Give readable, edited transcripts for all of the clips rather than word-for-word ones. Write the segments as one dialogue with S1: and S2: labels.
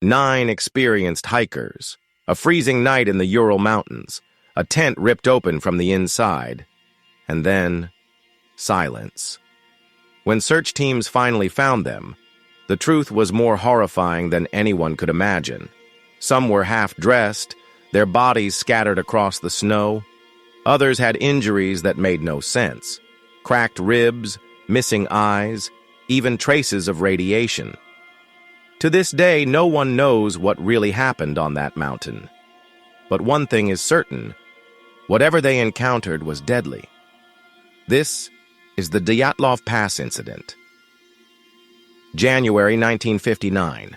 S1: 9 experienced hikers, a freezing night in the Ural Mountains, a tent ripped open from the inside, and then silence. When search teams finally found them, the truth was more horrifying than anyone could imagine. Some were half-dressed, their bodies scattered across the snow. Others had injuries that made no sense. Cracked ribs, missing eyes, even traces of radiation. To this day, no one knows what really happened on that mountain. But one thing is certain: whatever they encountered was deadly. This is the Dyatlov Pass Incident. January 1959.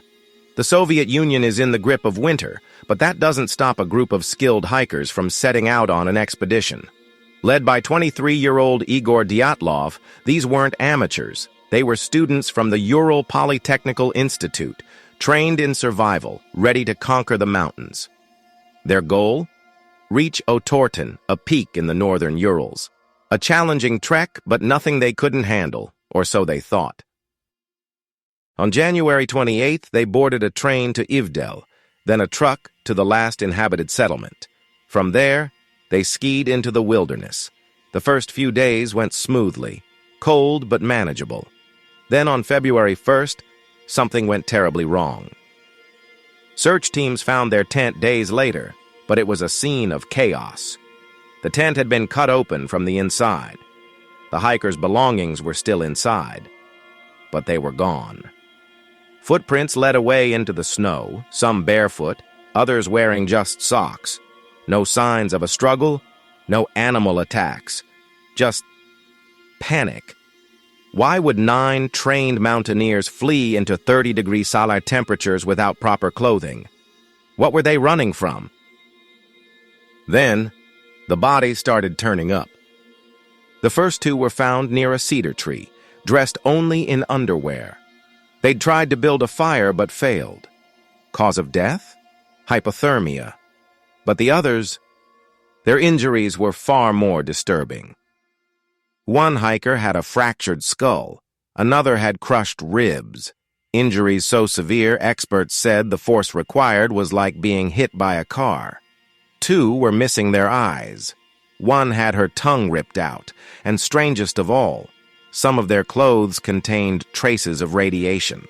S1: The Soviet Union is in the grip of winter, but that doesn't stop a group of skilled hikers from setting out on an expedition. Led by 23-year-old Igor Dyatlov, these weren't amateurs. They were students from the Ural Polytechnical Institute, trained in survival, ready to conquer the mountains. Their goal? Reach Otorten, a peak in the northern Urals. A challenging trek, but nothing they couldn't handle, or so they thought. On January 28th, they boarded a train to Ivdel, then a truck to the last inhabited settlement. From there, they skied into the wilderness. The first few days went smoothly, cold but manageable. Then on February 1st, something went terribly wrong. Search teams found their tent days later, but it was a scene of chaos. The tent had been cut open from the inside. The hikers' belongings were still inside, but they were gone. Footprints led away into the snow, some barefoot, others wearing just socks. No signs of a struggle, no animal attacks, just panic. Why would 9 trained mountaineers flee into 30-degree solar temperatures without proper clothing? What were they running from? Then, the bodies started turning up. The first 2 were found near a cedar tree, dressed only in underwear. They'd tried to build a fire but failed. Cause of death? Hypothermia. But the others, their injuries were far more disturbing. One hiker had a fractured skull. Another had crushed ribs. Injuries so severe, experts said the force required was like being hit by a car. 2 were missing their eyes. One had her tongue ripped out, and strangest of all, some of their clothes contained traces of radiation.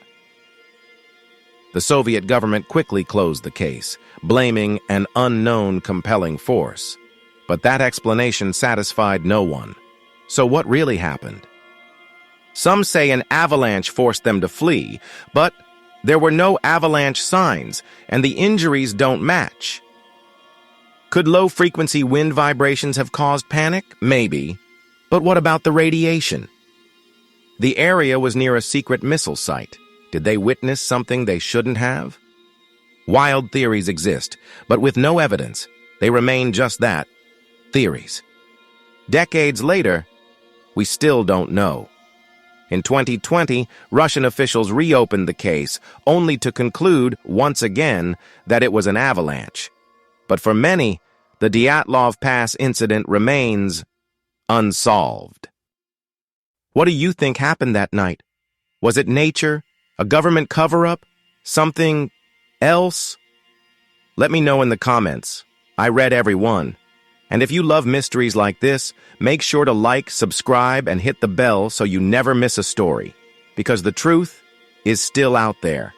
S1: The Soviet government quickly closed the case, blaming an unknown compelling force. But that explanation satisfied no one. So what really happened? Some say an avalanche forced them to flee, but there were no avalanche signs, and the injuries don't match. Could low-frequency wind vibrations have caused panic? Maybe. But what about the radiation? The area was near a secret missile site. Did they witness something they shouldn't have? Wild theories exist, but with no evidence, they remain just that, theories. Decades later, we still don't know. In 2020, Russian officials reopened the case, only to conclude, once again, that it was an avalanche. But for many, the Dyatlov Pass incident remains unsolved. What do you think happened that night? Was it nature? A government cover-up? Something else? Let me know in the comments. I read every one. And if you love mysteries like this, make sure to like, subscribe, and hit the bell so you never miss a story. Because the truth is still out there.